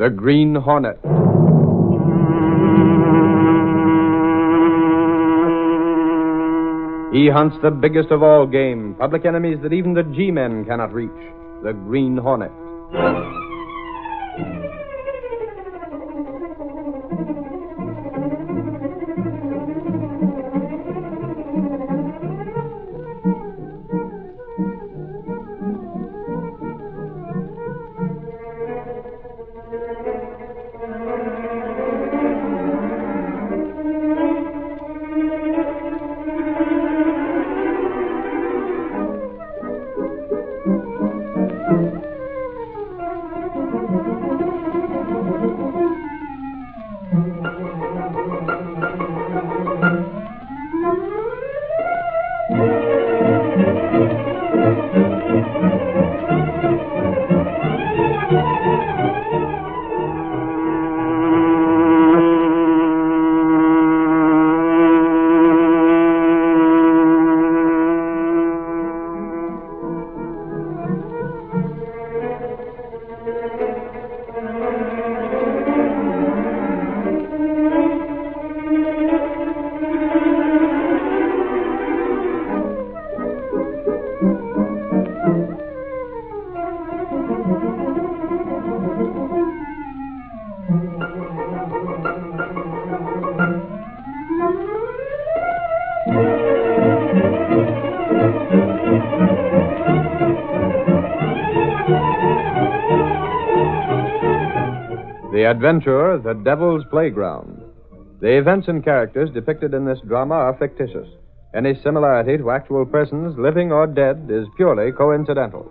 The Green Hornet. He hunts the biggest of all game, public enemies that even the G-men cannot reach, the Green Hornet. The Adventure, The Devil's Playground. The events and characters depicted in this drama are fictitious. Any similarity to actual persons, living or dead, is purely coincidental.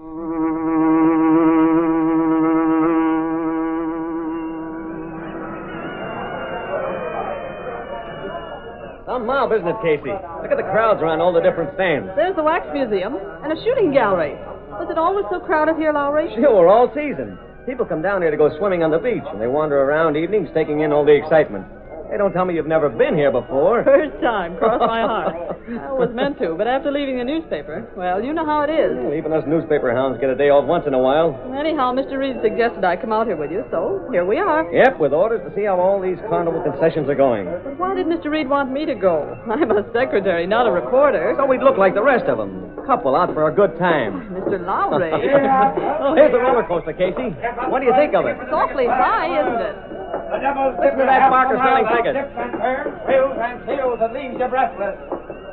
Some mob, isn't it, Casey? Look at the crowds around all the different stands. There's the wax museum and a shooting gallery. Was it always so crowded here, Lowry? Sure, all season. People come down here to go swimming on the beach, and they wander around evenings taking in all the excitement. Hey, don't tell me you've never been here before. First time, cross my heart. I was meant to, but after leaving the newspaper, well, you know how it is. Well, even us newspaper hounds get a day off once in a while. Anyhow, Mr. Reed suggested I come out here with you, so here we are. Yep, with orders to see how all these carnival concessions are going. But why did Mr. Reed want me to go? I'm a secretary, not a reporter. So we'd look like the rest of them. Couple out for a good time. Mr. Lowry. Oh, here's the roller coaster, Casey. What do you think of it? It's awfully high, isn't it? Listen to that barker selling tickets. Thrills and thrills that leaves you breathless.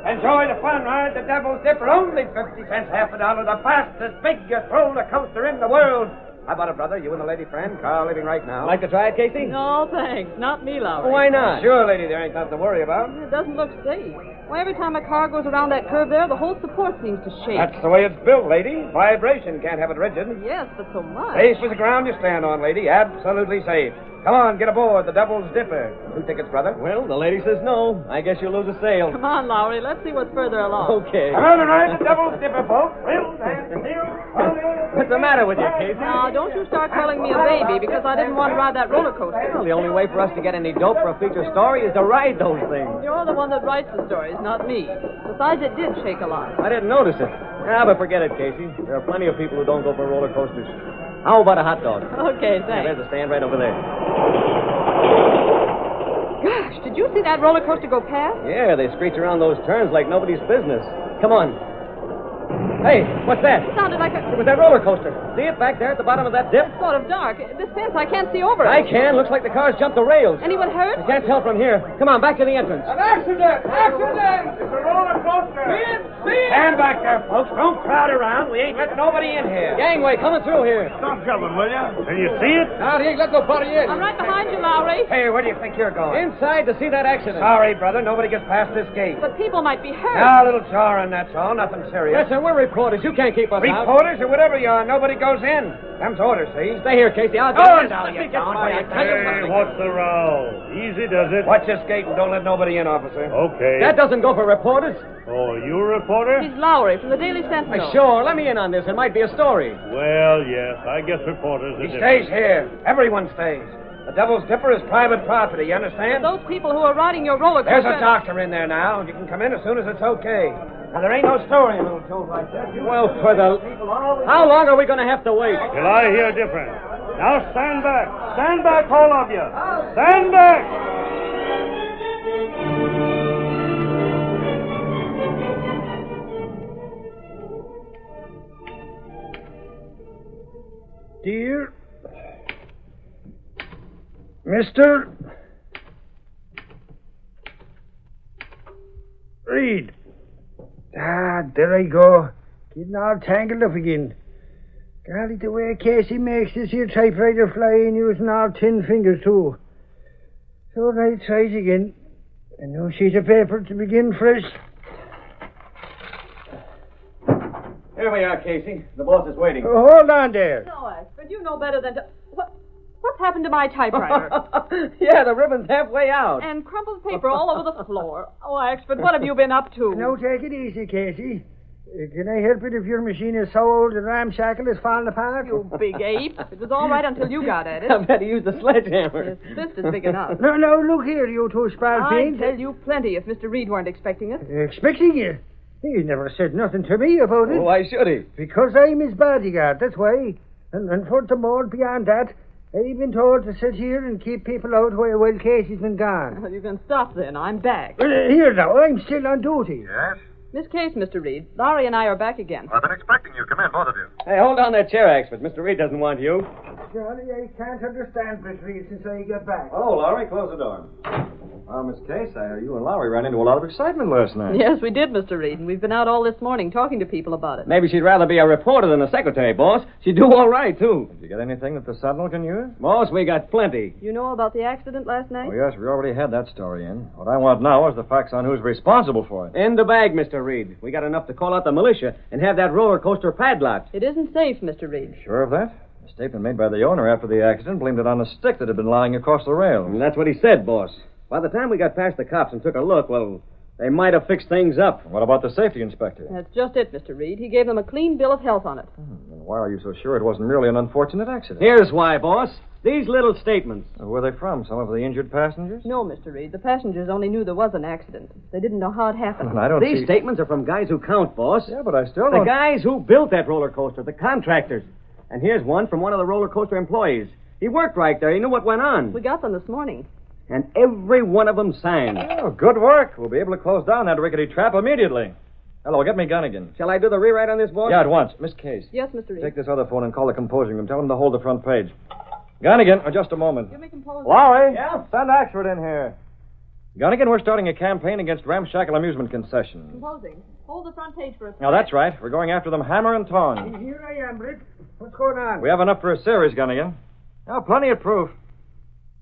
Enjoy the fun ride, the Devil's Dipper, only 50 cents, half $1, the fastest, biggest roller coaster in the world. How about it, brother? You and the lady friend, Carl, leaving right now. Like to try it, Casey? No, thanks. Not me, Lowry. Why not? Sure, lady, there ain't nothing to worry about. It doesn't look safe. Why, every time a car goes around that curve there, the whole support seems to shake. That's the way it's built, lady. Vibration can't have it rigid. Yes, but so much. Safe as the ground you stand on, lady. Absolutely safe. Come on, get aboard the Devil's Dipper. 2 tickets, brother. Well, the lady says no. I guess you'll lose a sale. Come on, Lowry. Let's see what's further along. Okay. Come on and ride the Devil's Dipper, folks. Thrills and thrills. What's the matter with you, Casey? Now, don't you start calling me a baby because I didn't want to ride that roller coaster. Well, the only way for us to get any dope for a feature story is to ride those things. You're the one that writes the stories, not me. Besides, it did shake a lot. I didn't notice it. Ah, but forget it, Casey. There are plenty of people who don't go for roller coasters. How about a hot dog? Okay, Yeah, thanks. there's a stand right over there. Gosh, did you see that roller coaster go past? Yeah, they screech around those turns like nobody's business. Come on. Hey, what's that? It sounded like It a... was that roller coaster. See it back there at the bottom of that dip? It's sort of dark. This fence, I can't see over it. I can. Looks like the car's jumped the rails. Anyone hurt? I can't tell from here. Come on, back to the entrance. An accident! Accident! It's a roller coaster! See it! Stand back there, folks. Don't crowd around. We ain't letting nobody in here. Gangway coming through here. Stop jumping, will you? Can you see it? Now, he ain't let nobody in. I'm right behind you, Lowry. Hey, where do you think you're going? Inside to see that accident. Sorry, brother. Nobody gets past this gate. But people might be hurt. Now, a little jarring, that's all. Nothing serious. Listen, we're reporters. You can't keep us out. Reporters or whatever you are, nobody goes in. Them's orders, see? Stay here, Casey. I'll Oh, get now Let you me get don't. by. I tell you something. What's the row? Easy does it. Watch this gate and don't let nobody in, officer. Okay. That doesn't go for reporters. Oh, are you a reporter? He's Lowry from the Daily Sentinel. Sure, let me in on this. It might be a story. Well, yes. I guess reporters are He different. stays here. Everyone stays. The Devil's Dipper is private property, you understand? Those people who are riding your roller coaster... There's a doctor in there now. You can come in as soon as it's okay. Now, there ain't no story in little told like that. Well, for the... How long are we going to have to wait? Till I hear different. Now stand back. Stand back, all of you. Stand back. Dear Mr. Reed. There I go. Getting all tangled up again. Golly, the way Casey makes this here typewriter fly in using all 10 fingers, too. So right, tries again. A new sheet of paper to begin fresh. Here we are, Casey. The boss is waiting. Oh, hold on there. No, Ashford, you know better than to... What's happened to my typewriter? Yeah, the ribbon's halfway out. And crumpled paper all over the floor. Oh, Ashford, what have you been up to? Now, take it easy, Casey. Can I help it if your machine is so old and ramshackle is falling apart? You big ape. It was all right until you got at it. I bet he used a sledgehammer. His fist is big enough. No, look here, you two spalpeens. I'd tell you plenty if Mr. Reed weren't expecting it. Expecting you? He never said nothing to me about it. Well, why should he? Because I'm his bodyguard, that's why. And furthermore, beyond that, I've been told to sit here and keep people out while Casey's been gone. Well, you can stop then. I'm back. Here now, I'm still on duty. Yes? Miss Case, Mr. Reed. Laurie and I are back again. I've been expecting you. Come in, both of you. Hey, hold on that chair, Axford. Mr. Reed doesn't want you. Johnny, I can't understand Miss Reed since I got back. Oh, Laurie, close the door. Well, Miss Case, you and Lowry ran into a lot of excitement last night. Yes, we did, Mr. Reed, and we've been out all this morning talking to people about it. Maybe she'd rather be a reporter than a secretary, boss. She'd do all right, too. Did you get anything that the Sentinel can use? Boss, we got plenty. You know about the accident last night? Oh, yes, we already had that story in. What I want now is the facts on who's responsible for it. In the bag, Mr. Reed. We got enough to call out the militia and have that roller coaster padlocked. It isn't safe, Mr. Reed. Sure of that? A statement made by the owner after the accident blamed it on a stick that had been lying across the rail. And that's what he said, boss. By the time we got past the cops and took a look, well, they might have fixed things up. What about the safety inspector? That's just it, Mr. Reed. He gave them a clean bill of health on it. And why are you so sure it wasn't merely an unfortunate accident? Here's why, boss. These little statements. Where were they from? Some of the injured passengers? No, Mr. Reed. The passengers only knew there was an accident. They didn't know how it happened. And I don't These see... statements are from guys who count, boss. Yeah, but I still The don't... guys who built that roller coaster, the contractors. And here's one from one of the roller coaster employees. He worked right there. He knew what went on. We got them this morning. And every one of them signed. Oh, good work. We'll be able to close down that rickety trap immediately. Hello, get me Gunnigan. Shall I do the rewrite on this, boss? Yeah, at once. Miss Case. Yes, Mr. Reed. Take this other phone and call the composing room. Tell them to hold the front page. Gunnigan, just a moment. Give me compose. Lowry. Yeah? Send Axford in here. Gunnigan, we're starting a campaign against ramshackle amusement concessions. Composing. Hold the front page for us. Now, that's right. We're going after them hammer and tongs. Here I am, Britt. What's going on? We have enough for a series, Gunnigan. Now, plenty of proof.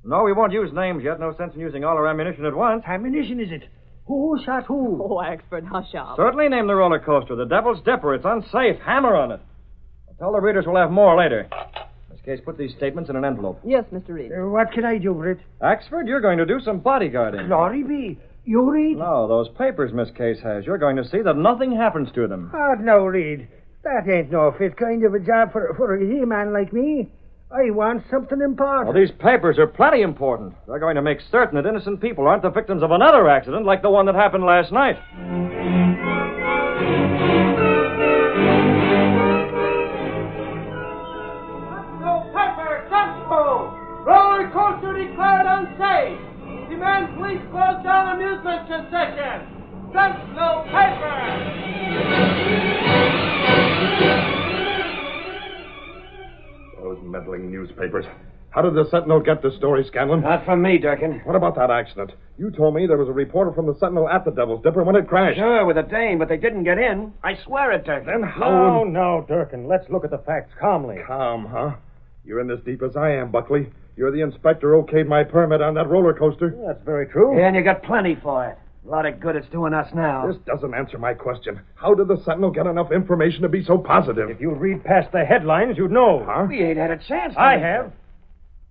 No, we won't use names yet. No sense in using all our ammunition at once. Ammunition, is it? Who shot who? Oh, Axford, hush up. Certainly name the roller coaster. The Devil's Dipper. It's unsafe. Hammer on it. I'll tell the readers we'll have more later. Miss Case, put these statements in an envelope. Yes, Mr. Reed. What can I do, Britt? Axford, you're going to do some bodyguarding. Glory be. You read? No, those papers Miss Case has. You're going to see that nothing happens to them. No, Reed. That ain't no fit kind of a job for a he-man like me. I want something important. Well, these papers are plenty important. They're going to make certain that innocent people aren't the victims of another accident like the one that happened last night. No paper, Central! Roller coaster declared unsafe! Demand police close down amusement concession! Central paper! Those meddling newspapers. How did the Sentinel get this story, Scanlon? Not from me, Durkin. What about that accident? You told me there was a reporter from the Sentinel at the Devil's Dipper when it crashed. Sure, with a dame, but they didn't get in. I swear it, Durkin. Then how... No, Durkin. Let's look at the facts calmly. Calm, huh? You're in as deep as I am, Buckley. You're the inspector who okayed my permit on that roller coaster. That's very true. Yeah, and you got plenty for it. A lot of good it's doing us now. This doesn't answer my question. How did the Sentinel get enough information to be so positive? If you'd read past the headlines, you'd know. Huh? We ain't had a chance. I have.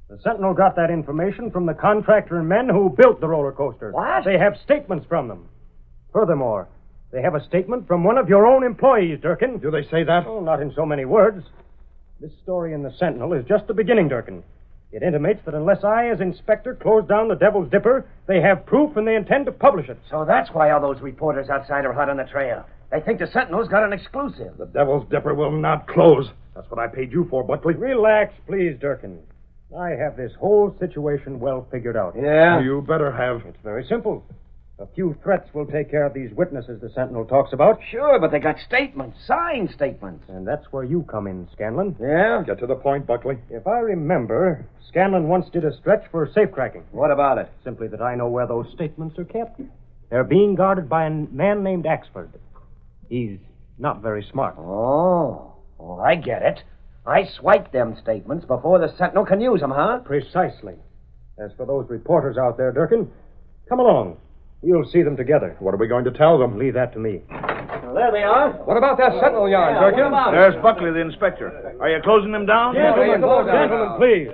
The Sentinel got that information from the contractor and men who built the roller coaster. What? They have statements from them. Furthermore, they have a statement from one of your own employees, Durkin. Do they say that? Oh, not in so many words. This story in the Sentinel is just the beginning, Durkin. It intimates that unless I, as inspector, close down the Devil's Dipper, they have proof and they intend to publish it. So that's why all those reporters outside are hot on the trail. They think the Sentinel's got an exclusive. The Devil's Dipper will not close. That's what I paid you for, Buckley. Relax, please, Durkin. I have this whole situation well figured out. Yeah? You better have. It's very simple. A few threats will take care of these witnesses the Sentinel talks about. Sure, but they got statements, signed statements. And that's where you come in, Scanlon. Yeah? Get to the point, Buckley. If I remember, Scanlon once did a stretch for safecracking. What about it? Simply that I know where those statements are kept. They're being guarded by a man named Axford. He's not very smart. Oh, I get it. I swiped them statements before the Sentinel can use them, huh? Precisely. As for those reporters out there, Durkin, come along. We'll see them together. What are we going to tell them? Leave that to me. Well, there they are. What about that Sentinel yarn, Durkin? What about it? There's Buckley, the inspector. Are you closing them down? Gentlemen, please.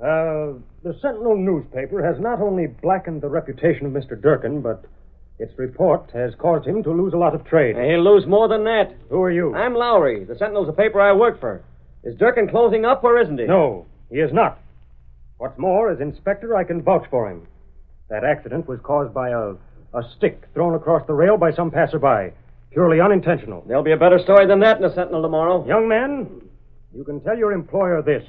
The Sentinel newspaper has not only blackened the reputation of Mr. Durkin, but its report has caused him to lose a lot of trade. He'll lose more than that. Who are you? I'm Lowry. The Sentinel's a paper I work for. Is Durkin closing up or isn't he? No, he is not. What's more, as inspector, I can vouch for him. That accident was caused by a stick thrown across the rail by some passerby. Purely unintentional. There'll be a better story than that in the Sentinel tomorrow. Young man, you can tell your employer this.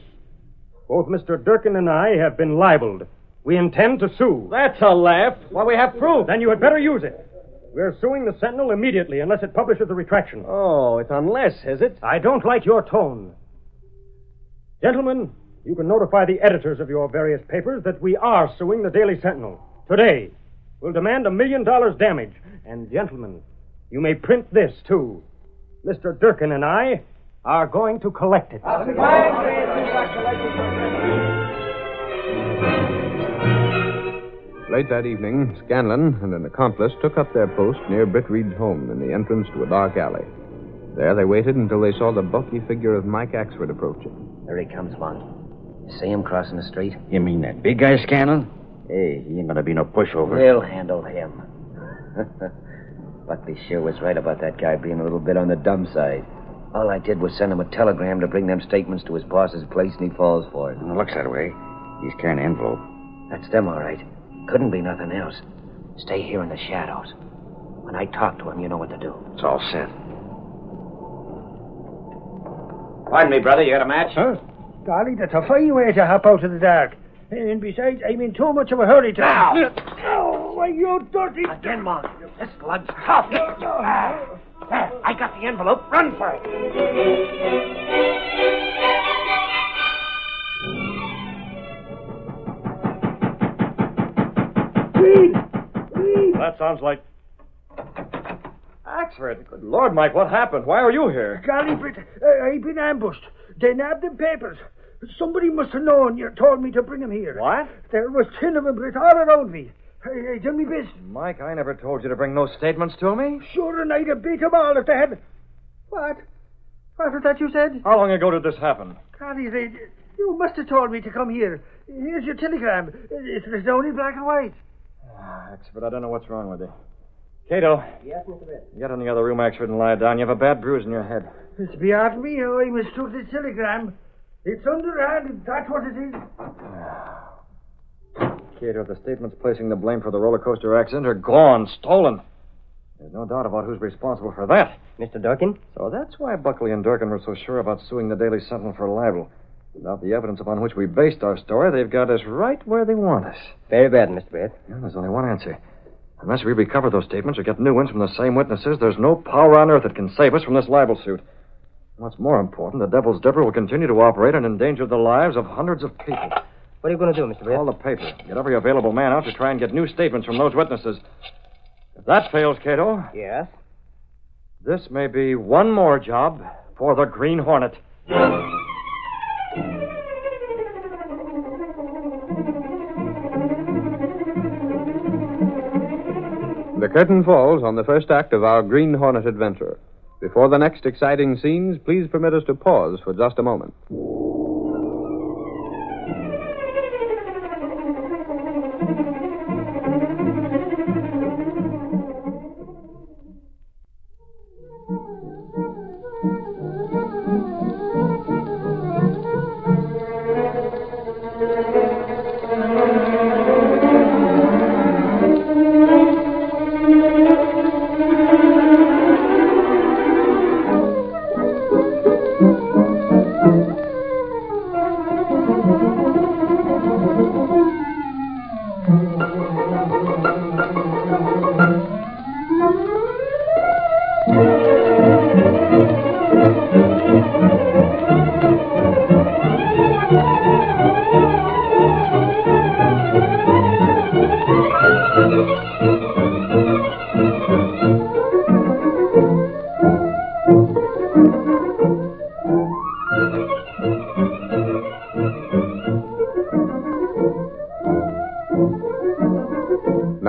Both Mr. Durkin and I have been libeled. We intend to sue. That's a laugh. Why, we have proof. Then you had better use it. We're suing the Sentinel immediately unless it publishes a retraction. Oh, it's unless, is it? I don't like your tone. Gentlemen, you can notify the editors of your various papers that we are suing the Daily Sentinel. Today, we'll demand $1 million damage. And, gentlemen, you may print this, too. Mr. Durkin and I are going to collect it. Late that evening, Scanlon and an accomplice took up their post near Britt Reed's home in the entrance to a dark alley. There they waited until they saw the bulky figure of Mike Axford approaching. There he comes, Lon. You see him crossing the street? You mean that big guy, Scanlon? Hey, he ain't gonna be no pushover. We'll handle him. Buckley sure was right about that guy being a little bit on the dumb side. All I did was send him a telegram to bring them statements to his boss's place, and he falls for it. It looks that way. He's carrying an envelope. That's them, all right. Couldn't be nothing else. Stay here in the shadows. When I talk to him, you know what to do. It's all set. Pardon me, brother. You got a match? Huh? Golly, that's a fine way to hop out of the dark. And besides, I'm in too much of a hurry to... Now! Oh, why, you dirty... Again, Monk. This blood's tough. There, I got the envelope. Run for it. That sounds like... Axford. Good Lord, Mike, what happened? Why are you here? Golly, Britt, I've been ambushed. They nabbed them papers. Somebody must have known you told me to bring them here. What? There was 10 of them, Britt, all around me. I done me best. Mike, I never told you to bring no statements to me. Sure, and I'd have beat them all if they had... What? What was that you said? How long ago did this happen? Golly, you must have told me to come here. Here's your telegram. It's only black and white. Axford, I don't know what's wrong with you. Cato. Yes, Mr. Britt. Get in the other room, Axford, and lie down. You have a bad bruise in your head. It's beyond me how I mistook this telegram. It's underhand, that's what it is. Cato, the statements placing the blame for the roller coaster accident are gone, stolen. There's no doubt about who's responsible for that. Mr. Durkin? So that's why Buckley and Durkin were so sure about suing the Daily Sentinel for libel. Without the evidence upon which we based our story, they've got us right where they want us. Very bad, Mr. Britt. Yeah, there's only one answer. Unless we recover those statements or get new ones from the same witnesses, there's no power on earth that can save us from this libel suit. What's more important, the Devil's Dipper will continue to operate and endanger the lives of hundreds of people. What are you going to do, Mr. Britt? Call the paper. Get every available man out to try and get new statements from those witnesses. If that fails, Cato, Yes? this may be one more job for the Green Hornet. The curtain falls on the first act of our Green Hornet adventure. Before the next exciting scenes, please permit us to pause for just a moment.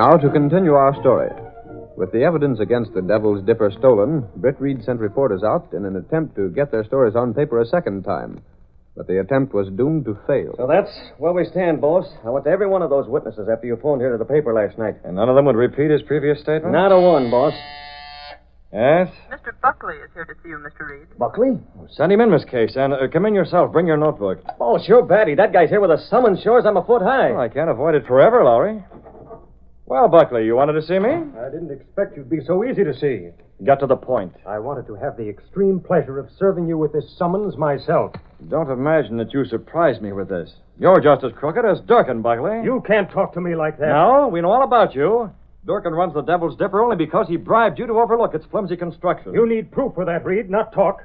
Now, to continue our story. With the evidence against the Devil's Dipper stolen, Britt Reed sent reporters out in an attempt to get their stories on paper a second time. But the attempt was doomed to fail. So that's where we stand, boss. I went to every one of those witnesses after you phoned here to the paper last night. And none of them would repeat his previous statement? Not a one, boss. Yes? Mr. Buckley is here to see you, Mr. Reed. Buckley? Send him in, Miss Case, and come in yourself. Bring your notebook. Oh, sure, Batty. That guy's here with a summons sure as I'm a foot high. Well, I can't avoid it forever, Lowry. Well, Buckley, you wanted to see me? I didn't expect you'd be so easy to see. Got to the point. I wanted to have the extreme pleasure of serving you with this summons myself. Don't imagine that you surprised me with this. You're just as crooked as Durkin, Buckley. You can't talk to me like that. No, we know all about you. Durkin runs the Devil's Dipper only because he bribed you to overlook its flimsy construction. You need proof for that, Reed, not talk.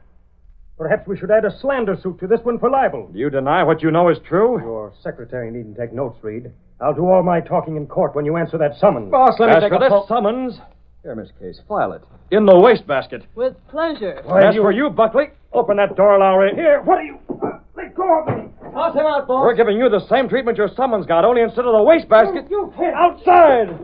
Perhaps we should add a slander suit to this one for libel. Do you deny what you know is true? Your secretary needn't take notes, Reed. I'll do all my talking in court when you answer that summons. Boss, let me As take for a this summons. Here, Miss Case, file it. In the wastebasket. With pleasure. As for you, Buckley, Open that door, Lowry. Here, what are you... let go of me. Toss him out, boss. we're giving you the same treatment your summons got, only instead of the wastebasket. You can't... Outside!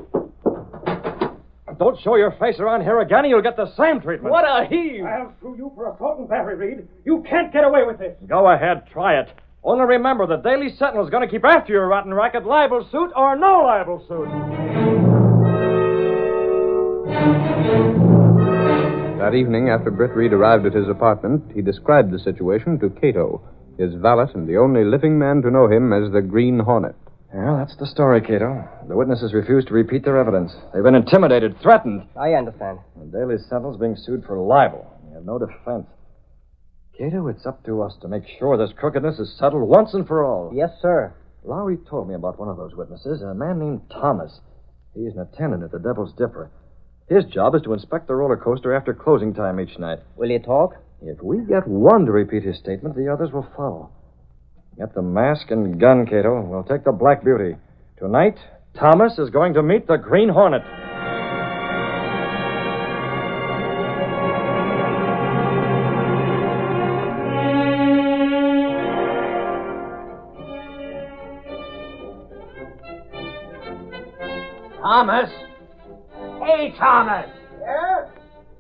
Don't show your face around here again, and you'll get the same treatment. What a heave. I'll sue you for assault and battery, Reed. You can't get away with this. Go ahead, try it. Only remember, the Daily Sentinel's going to keep after your rotten racket, libel suit or no libel suit. That evening, after Britt Reed arrived at his apartment, he described the situation to Cato, his valet and the only living man to know him as the Green Hornet. Well, that's the story, Cato. The witnesses refused to repeat their evidence. They've been intimidated, threatened. I understand. The Daily Sentinel's being sued for libel. They have no defense. Cato, it's up to us to make sure this crookedness is settled once and for all. Yes, sir. Lowry told me about one of those witnesses, a man named Thomas. He's an attendant at the Devil's Dipper. His job is to inspect the roller coaster after closing time each night. Will you talk? If we get one to repeat his statement, the others will follow. Get the mask and gun, Cato. We'll take the Black Beauty. Tonight, Thomas is going to meet the Green Hornet. Thomas? Hey, Thomas! Yeah?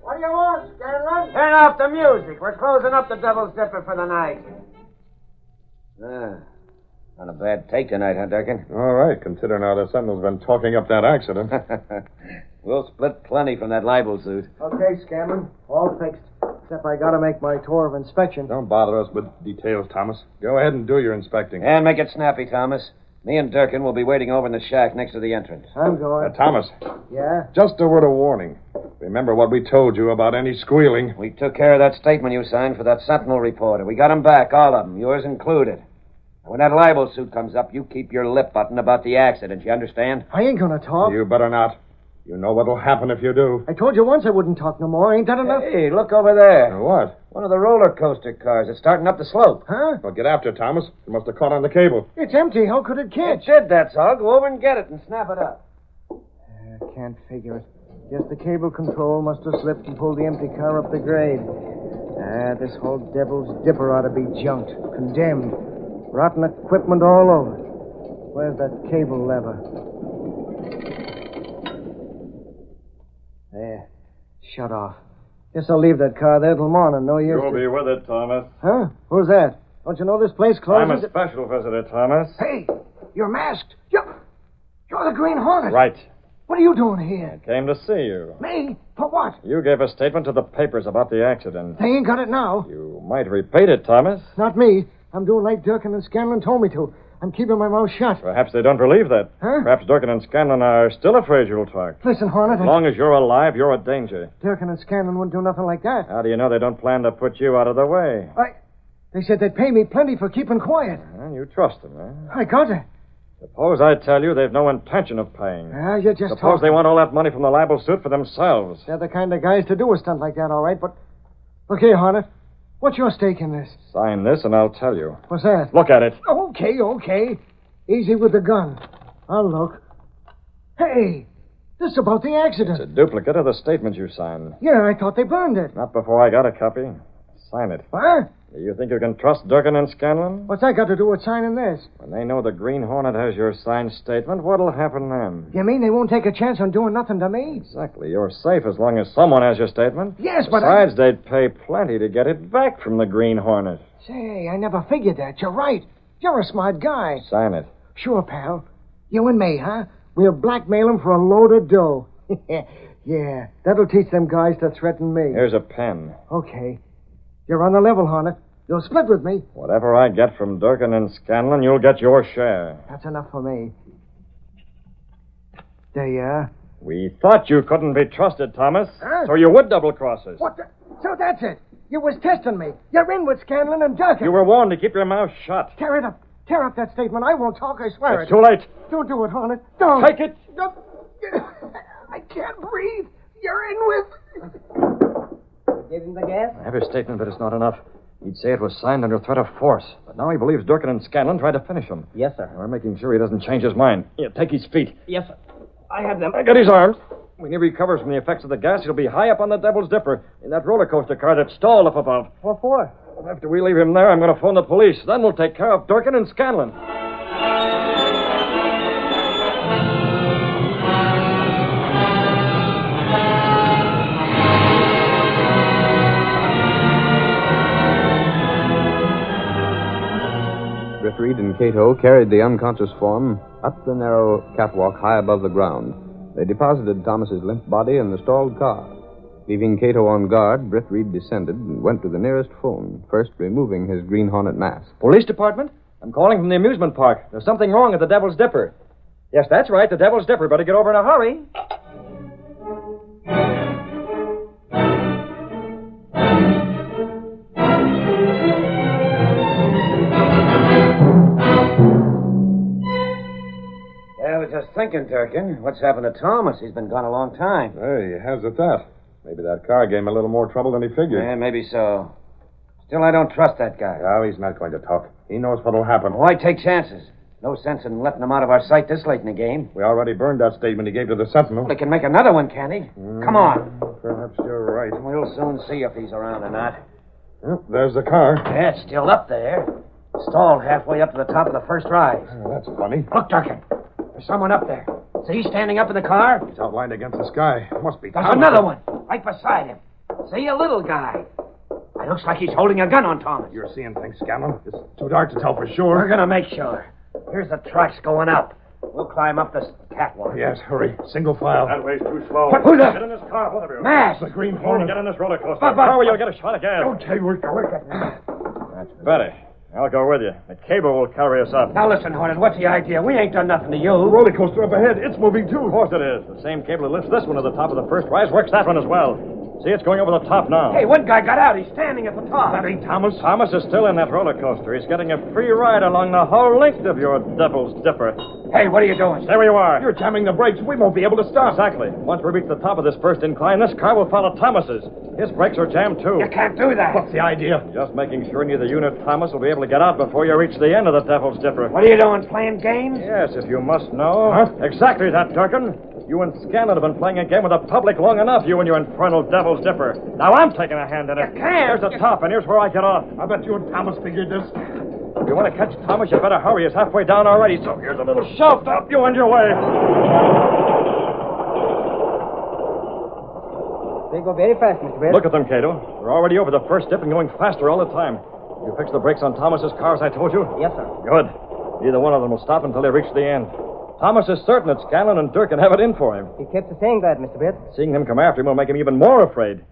What do you want, Scanlon? Turn off the music. We're closing up the Devil's Dipper for the night. Not a bad take tonight, huh, Durkin? All right, considering how the Sentinel's been talking up that accident. We'll split plenty from that libel suit. Okay, Scanlon. All fixed. Except I gotta make my tour of inspection. Don't bother us with details, Thomas. Go ahead and do your inspecting. And make it snappy, Thomas. Me and Durkin will be waiting over in the shack next to the entrance. I'm going. Thomas, Yeah? just a word of warning. Remember what we told you about any squealing. We took care of that statement you signed for that Sentinel reporter. We got 'em back, all of 'em, yours included. When that libel suit comes up, you keep your lip buttoned about the accident, you understand? I ain't gonna talk. You better not. You know what'll happen if you do. I told you once I wouldn't talk no more. Ain't that enough? Hey, look over there. What? One of the roller coaster cars is starting up the slope. Huh? Well, get after it, Thomas. It must have caught on the cable. It's empty. How could it It catch? should, that's all. Go over and get it and snap it up. I can't figure it. Guess the cable control must have slipped and pulled the empty car up the grade. This whole Devil's Dipper ought to be junked. Condemned. Rotten equipment all over. Where's that cable lever? There. Shut off. Guess I'll leave that car there till morning. No use. You'll be with it, Thomas. Huh? Who's that? Don't you know this place I'm closes? a special visitor, Thomas. Hey, you're masked. You're the Green Hornet. Right. What are you doing here? I came to see you. Me? For what? You gave a statement to the papers about the accident. They ain't got it now. You might repeat it, Thomas. Not me. I'm doing like Durkin and Scanlon told me to. I'm keeping my mouth shut. Perhaps they don't believe that. Huh? Perhaps Durkin and Scanlon are still afraid you'll talk. Listen, Hornet. As long as you're alive, you're a danger. Durkin and Scanlon wouldn't do nothing like that. How do you know they don't plan to put you out of the way? They said they'd pay me plenty for keeping quiet. You trust them, eh? I got it. Suppose I tell you they've no intention of paying. You just Suppose talk. they want all that money from the libel suit for themselves. They're the kind of guys to do a stunt like that, all right, but... Look here, Hornet. What's your stake in this? Sign this and I'll tell you. What's that? Look at it. Okay. Easy with the gun. I'll look. Hey, this is about the accident. It's a duplicate of the statement you signed. Yeah, I thought they burned it. Not before I got a copy. Sign it. What? Do you think you can trust Durkin and Scanlon? What's that got to do with signing this? When they know the Green Hornet has your signed statement, what'll happen then? You mean they won't take a chance on doing nothing to me? Exactly. You're safe as long as someone has your statement. Yes, but Besides, they'd pay plenty to get it back from the Green Hornet. Say, I never figured that. You're right. You're a smart guy. Sign it. Sure, pal. You and me, huh? We'll blackmail him for a load of dough. Yeah, that'll teach them guys to threaten me. Here's a pen. Okay. You're on the level, Hornet. You'll split with me. Whatever I get from Durkin and Scanlon, you'll get your share. That's enough for me. There you are. We thought you couldn't be trusted, Thomas. Huh? So you would double-cross us. What the... So that's it. You was testing me. You're in with Scanlon and Durkin. You were warned to keep your mouth shut. Tear it up. Tear up that statement. I won't talk, I swear It's it. too late. Don't do it, Hornet. Don't. Take it. Don't. I can't breathe. You're in with... Give him the gas? I have his statement, but it's not enough. He'd say it was signed under threat of force. But now he believes Durkin and Scanlon tried to finish him. Yes, sir. We're making sure he doesn't change his mind. Here, take his feet. Yes, sir. I have them. I got his arms. When he recovers from the effects of the gas, he'll be high up on the Devil's Dipper in that roller coaster car that's stalled up above. What for? After we leave him there, I'm going to phone the police. Then we'll take care of Durkin and Scanlon. Britt Reed and Cato carried the unconscious form up the narrow catwalk high above the ground. They deposited Thomas's limp body in the stalled car. Leaving Cato on guard, Britt Reed descended and went to the nearest phone, first removing his Green Hornet mask. Police department? I'm calling from the amusement park. There's something wrong at the Devil's Dipper. Yes, that's right, the Devil's Dipper. Better get over in a hurry. I was just thinking, Durkin, what's happened to Thomas? He's been gone a long time. Hey, how's it that? Maybe that car gave him a little more trouble than he figured. Yeah, maybe so. Still, I don't trust that guy. No, he's not going to talk. He knows what'll happen. Why take chances? No sense in letting him out of our sight this late in the game. We already burned that statement he gave to the Sentinel. He can make another one, can't he? Come on. Perhaps you're right. We'll soon see if he's around or not. Well, there's the car. Yeah, it's still up there. Stalled halfway up to the top of the first rise. Oh, that's funny. Look, Durkin. There's someone up there. See, standing up in the car? He's outlined against the sky. Must be There's Thomas. another one, right beside him. See, a little guy. It looks like he's holding a gun on Thomas. You're seeing things, Scanlon. It's too dark to tell for sure. We're gonna make sure. Here's the tracks going up. We'll climb up this catwalk. Yes, hurry. Single file. That way's too slow. Who's that? Get in this car, both of you. Mask! The Green Hornet. Hornet. Get in this roller coaster. But- Hurry, you'll get a shot of gas. Don't tell you we're That's better. I'll go with you. The cable will carry us up. Now listen, Hornet, what's the idea? We ain't done nothing to you. roller coaster up ahead. It's moving too. Of course it is. The same cable that lifts this one to the top of the first rise works that one as well. See, it's going over the top now. Hey, one guy got out. He's standing at the top. That ain't Thomas. Thomas is still in that roller coaster. He's getting a free ride along the whole length of your Devil's Dipper. Hey, what are you doing? Stay where you are. You're jamming the brakes. We won't be able to stop. Exactly. Once we reach the top of this first incline, this car will follow Thomas's. His brakes are jammed, too. You can't do that. What's the idea? Just making sure neither you nor Thomas will be able to get out before you reach the end of the Devil's Dipper. What are you doing, playing games? Yes, if you must know. Huh? Exactly that, Durkin. You and Scanlon have been playing a game with the public long enough, you and your infernal Devil's Dipper. Now I'm taking a hand in it. You can't. Here's the top, and here's where I get off. I bet you and Thomas figured this. If you want to catch Thomas, you better hurry. He's halfway down already, so here's a little shove to help you on your way. They go very fast, Mr. Brett. Look at them, Cato. They're already over the first dip and going faster all the time. You fix the brakes on Thomas's car, as I told you? Yes, sir. Good. Neither one of them will stop until they reach the end. Thomas is certain that Scanlon and Durkin have it in for him. He kept saying that, Mr. Brett. Seeing them come after him will make him even more afraid.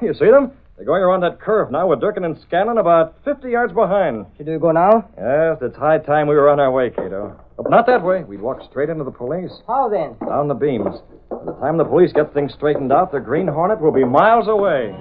You see them? They're going around that curve now with Durkin and Scanlon about 50 yards behind. Should we go now? Yes, it's high time we were on our way, Cato. But not that way. We'd walk straight into the police. How then? Down the beams. By the time the police get things straightened out, the Green Hornet will be miles away.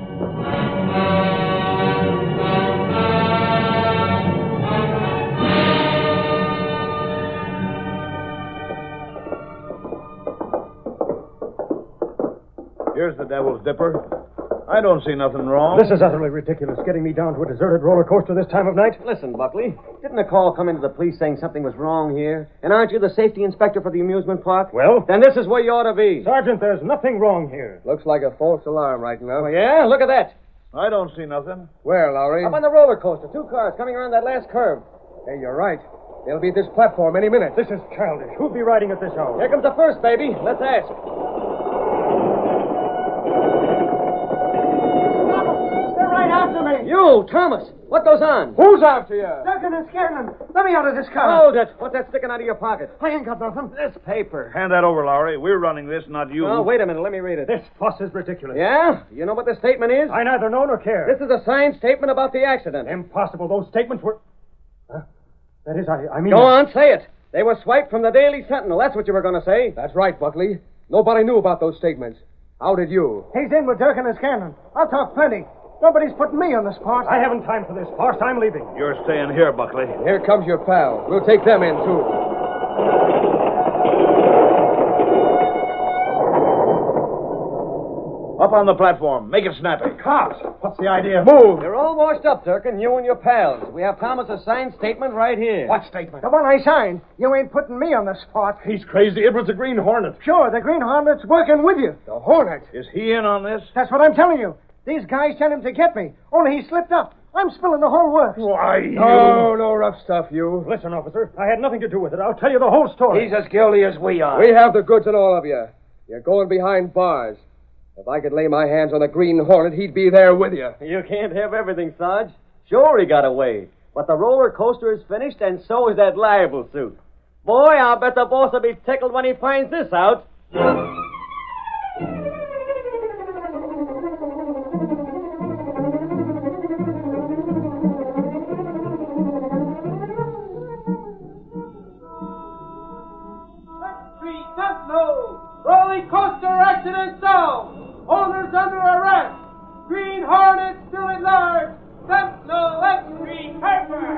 Here's the Devil's Dipper. I don't see nothing wrong. This is utterly ridiculous, getting me down to a deserted roller coaster this time of night. Listen, Buckley. Didn't a call come into the police saying something was wrong here? And aren't you the safety inspector for the amusement park? Well? Then this is where you ought to be. Sergeant, there's nothing wrong here. Looks like a false alarm right now. Oh, yeah? Look at that. I don't see nothing. Where, Lowry? Up on the roller coaster. 2 cars coming around that last curve. Hey, you're right. They'll be at this platform any minute. This is childish. Who'll be riding at this hour? Here comes the first, baby. Let's ask. They're right after me. You, Thomas. What goes on? Who's after you? Duncan and Scanlon. Let me out of this car. Hold it. What's that sticking out of your pocket? I ain't got nothing. This paper. Hand that over, Lowry. We're running this, not you. Oh, wait a minute. Let me read it. This fuss is ridiculous. Yeah? You know what the statement is? I neither know nor care. This is a signed statement about the accident. Impossible. Those statements were... Huh? That is, I mean... Go on, say it. They were swiped from the Daily Sentinel. That's what you were going to say. That's right, Buckley. Nobody knew about those statements. How did you? He's in with Durkin and Scanlon. I'll talk plenty. Nobody's putting me on the spot. I haven't time for this farce. I'm leaving. You're staying here, Buckley. Here comes your pal. We'll take them in, too. Up on the platform. Make it snappy. Cops! What's the idea? Move! You're all washed up, Durkin, you and your pals. We have Thomas's signed statement right here. What statement? The one I signed. You ain't putting me on the spot. He's crazy. It was the Green Hornet. Sure, the Green Hornet's working with you. The Hornet? Is he in on this? That's what I'm telling you. These guys sent him to get me. Only he slipped up. I'm spilling the whole works. Why, you... No rough stuff, you. Listen, officer. I had nothing to do with it. I'll tell you the whole story. He's as guilty as we are. We have the goods on all of you. You're going behind bars. If I could lay my hands on the Green Hornet, he'd be there with you. You can't have everything, Sarge. Sure, he got away. But the roller coaster is finished, and so is that libel suit. Boy, I'll bet the boss will be tickled when he finds this out. Roller coaster accident solved. Owners under arrest. Green Hornet still at large. Sentinel X-Ray Harper.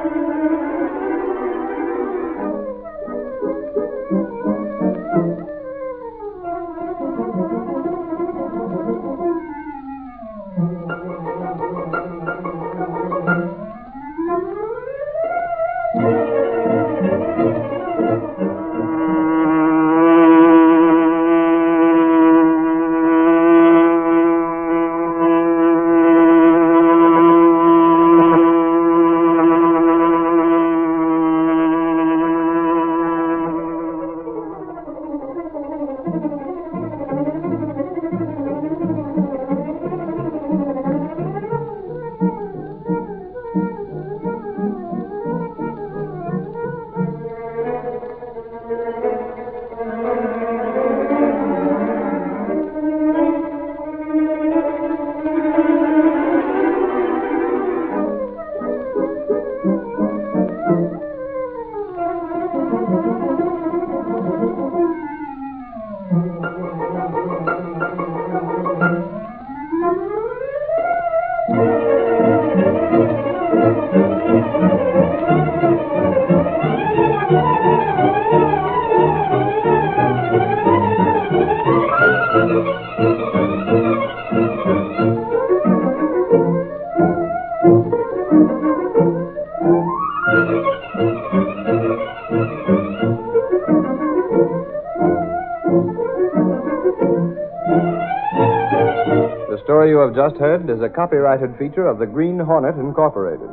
The story you have just heard is a copyrighted feature of the Green Hornet, Incorporated.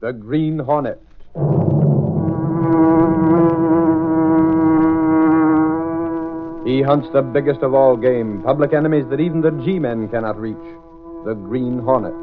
The Green Hornet. He hunts the biggest of all game, public enemies that even the G-men cannot reach. The Green Hornet.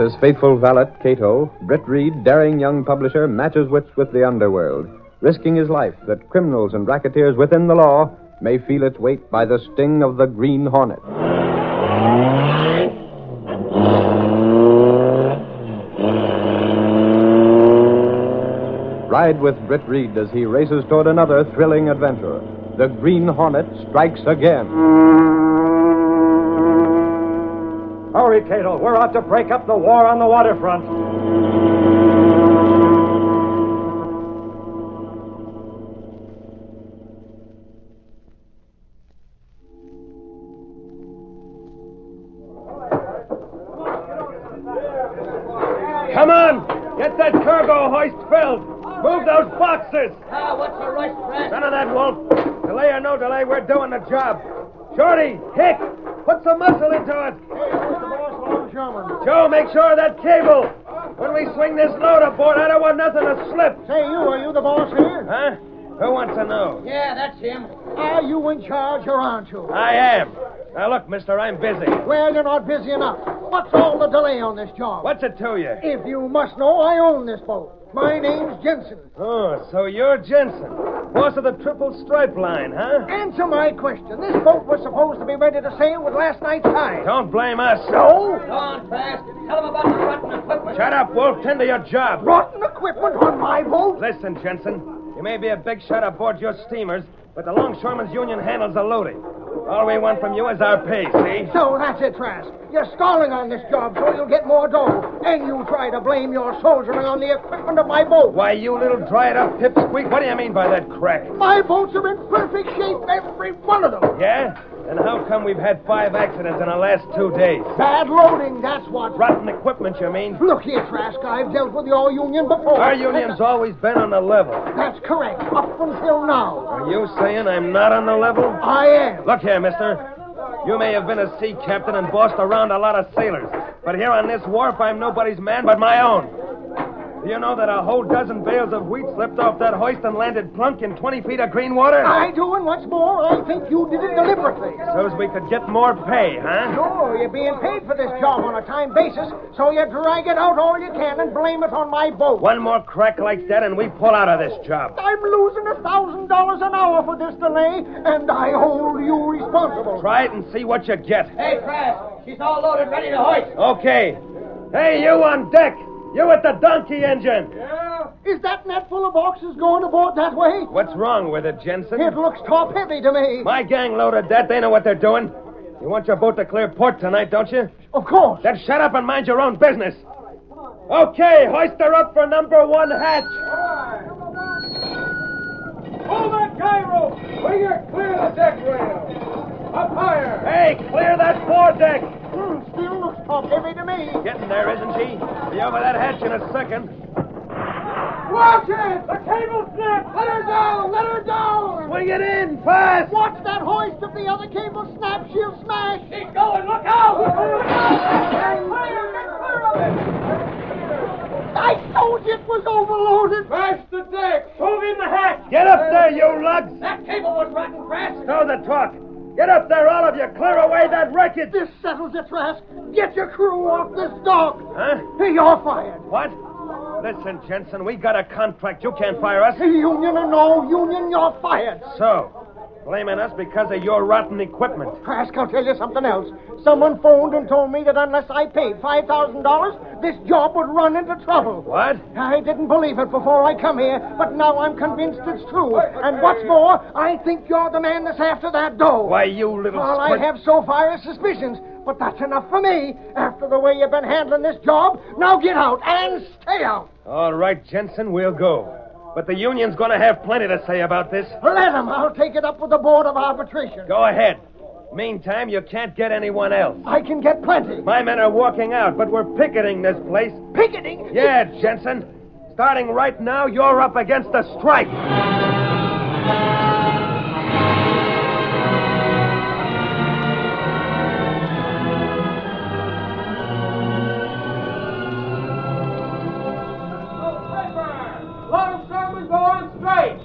his faithful valet, Cato, Britt Reed, daring young publisher, matches wits with the underworld, risking his life that criminals and racketeers within the law may feel its weight by the sting of the Green Hornet. Ride with Britt Reed as he races toward another thrilling adventure. The Green Hornet strikes again. Hurry, Cato. We're out to break up the war on the waterfront. Come on! Get that cargo hoist filled! Move those boxes! What's the rush, Pratt? None of that, Wolf. Delay or no delay, we're doing the job. Shorty, Hick, put some muscle into it. Joe, make sure of that cable. When we swing this load aboard, I don't want nothing to slip. Say, are you the boss here? Huh? Who wants to know? Yeah, that's him. Are you in charge or aren't you? I am. Now, look, mister, I'm busy. Well, you're not busy enough. What's all the delay on this job? What's it to you? If you must know, I own this boat. My name's Jensen. Oh, so you're Jensen. Boss of the Triple Stripe Line, huh? Answer my question. This boat was supposed to be ready to sail with last night's tide. Don't blame us. No? Go on, Pratt. Tell him about the rotten equipment. Shut up, Wolf. Tend to your job. Rotten equipment on my boat? Listen, Jensen. You may be a big shot aboard your steamers, but the Longshoremen's Union handles the loading. All we want from you is our pay, see? So that's it, Trask. You're stalling on this job so you'll get more dough. And you try to blame your soldiering on the equipment of my boat. Why, you little dried-up pipsqueak, what do you mean by that crack? My boats are in perfect shape, every one of them. Yeah? And how come we've had 5 accidents in the last 2 days? Bad loading, that's what. Rotten equipment, you mean? Look here, Trask, I've dealt with your union before. Our union's always been on the level. That's correct, up until now. Are you saying I'm not on the level? I am. Look here, mister. You may have been a sea captain and bossed around a lot of sailors, but here on this wharf, I'm nobody's man but my own. Do you know that a whole dozen bales of wheat slipped off that hoist and landed plunk in 20 feet of green water? I do, and what's more, I think you did it deliberately. So as we could get more pay, huh? Sure, you're being paid for this job on a time basis, so you drag it out all you can and blame it on my boat. One more crack like that and we pull out of this job. I'm losing $1,000 an hour for this delay, and I hold you responsible. Try it and see what you get. Hey, Pratt, she's all loaded, ready to hoist. Okay. Hey, you on deck. You at the donkey engine. Yeah? Is that net full of boxes going aboard that way? What's wrong with it, Jensen? It looks top-heavy to me. My gang loaded that. They know what they're doing. You want your boat to clear port tonight, don't you? Of course. Then shut up and mind your own business. Okay, hoist her up for number 1 hatch. Hold that gyro! Bring her clear the deck rail. Up higher. Hey, clear that foredeck. Still looks top-heavy to me. Getting there, isn't she? Be over that hatch in a second. Watch it! The cable snapped! Let her down! Let her down! Swing it in, fast! Watch that hoist. If the other cable snaps, she'll smash. Keep going, look out! I told you it was overloaded. Smash the deck! Shove in the hatch! Get up there, you lugs! That cable was rotten, Pratt. Stow the talk! Get up there, all of you! Clear away that wreckage! This settles it, Trask. Get your crew off this dock. Huh? You're fired. What? Listen, Jensen, we got a contract. You can't fire us. Union or no union, you're fired. So, blaming us because of your rotten equipment. Trask, I'll tell you something else. Someone phoned and told me that unless I paid $5,000, this job would run into trouble. What? I didn't believe it before I come here, but now I'm convinced it's true. And what's more, I think you're the man that's after that dough. Why, you little All I have so far is suspicions, but that's enough for me. After the way you've been handling this job, now get out and stay out. All right, Jensen, we'll go. But the union's going to have plenty to say about this. Let them. I'll take it up with the Board of Arbitration. Go ahead. Meantime, you can't get anyone else. I can get plenty. My men are walking out, but we're picketing this place. Picketing? Yeah, Jensen. Starting right now, you're up against a strike. Longshoremen go on strike.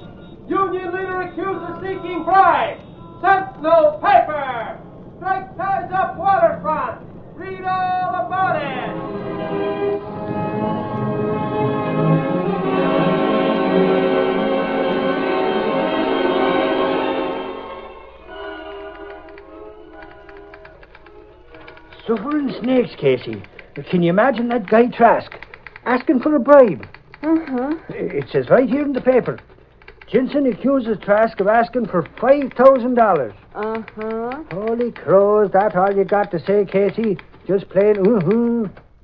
Union leader accused of seeking bribe. Sentinel paper. Strike ties up Waterfront. Read all about it. Suffering snakes, Casey. Can you imagine that guy Trask asking for a bribe? Uh-huh. It says right here in the paper. Jensen accuses Trask of asking for $5,000. Uh-huh. Holy crows, that's all you got to say, Casey. Just plain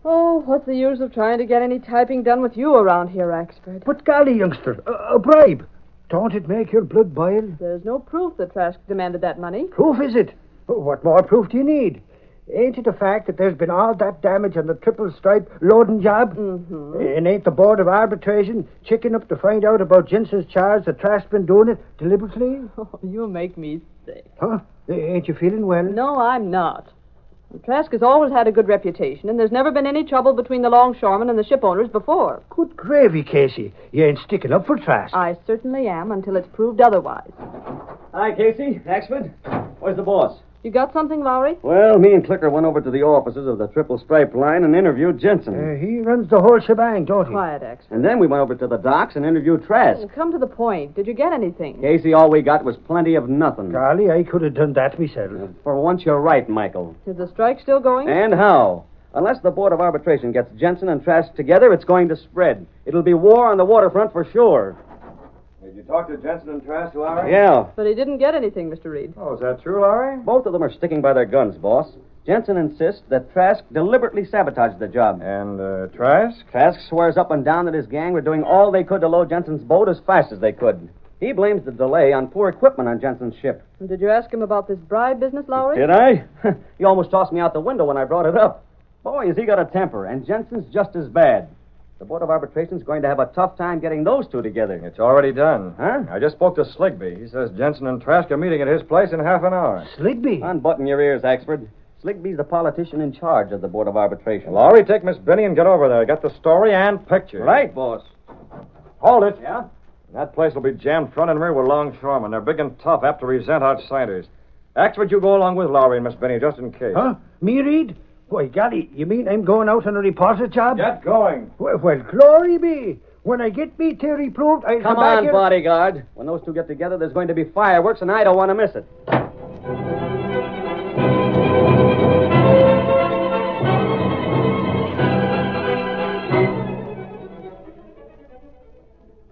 Oh, what's the use of trying to get any typing done with you around here, Axford? But golly, youngster, a bribe. Don't it make your blood boil? There's no proof that Trask demanded that money. Proof, is it? What more proof do you need? Ain't it the fact that there's been all that damage on the triple stripe loading job? Mm-hmm. And ain't the Board of Arbitration checking up to find out about Jensen's charge that Trask's been doing it deliberately? Oh, you make me sick. Huh? Ain't you feeling well? No, I'm not. Trask has always had a good reputation, and there's never been any trouble between the longshoremen and the ship owners before. Good gravy, Casey. You ain't sticking up for Trask. I certainly am, until it's proved otherwise. Hi, Casey. Axford. Where's the boss? You got something, Lowry? Well, me and Clicker went over to the offices of the Triple Stripe Line and interviewed Jensen. He runs the whole shebang, don't he? Quiet, Axford. And then we went over to the docks and interviewed Trask. Come to the point. Did you get anything? Casey, all we got was plenty of nothing. Golly, I could have done that myself. For once, you're right, Michael. Is the strike still going? And how? Unless the Board of Arbitration gets Jensen and Trask together, it's going to spread. It'll be war on the waterfront for sure. Did you talk to Jensen and Trask, Lowry? Yeah. But he didn't get anything, Mr. Reed. Oh, is that true, Lowry? Both of them are sticking by their guns, boss. Jensen insists that Trask deliberately sabotaged the job. And, Trask? Trask swears up and down that his gang were doing all they could to load Jensen's boat as fast as they could. He blames the delay on poor equipment on Jensen's ship. And did you ask him about this bribe business, Lowry? Did I? He almost tossed me out the window when I brought it up. Boy, has he got a temper, and Jensen's just as bad. The Board of Arbitration's going to have a tough time getting those two together. It's already done. Huh? I just spoke to Sligby. He says Jensen and Trask are meeting at his place in half an hour. Sligby? Unbutton your ears, Axford. Sligby's the politician in charge of the Board of Arbitration. Lowry, take Miss Benny and get over there. Got the story and pictures. Right, boss. Hold it. Yeah? That place will be jammed front and rear with longshoremen. They're big and tough, apt to resent outsiders. Axford, you go along with Lowry and Miss Benny, just in case. Huh? Me, Reed? Why, golly, you mean I'm going out on a reporter job? Get going. Well, glory be. When I get me theory proved, I'll come back on, here... bodyguard. When those two get together, there's going to be fireworks, and I don't want to miss it.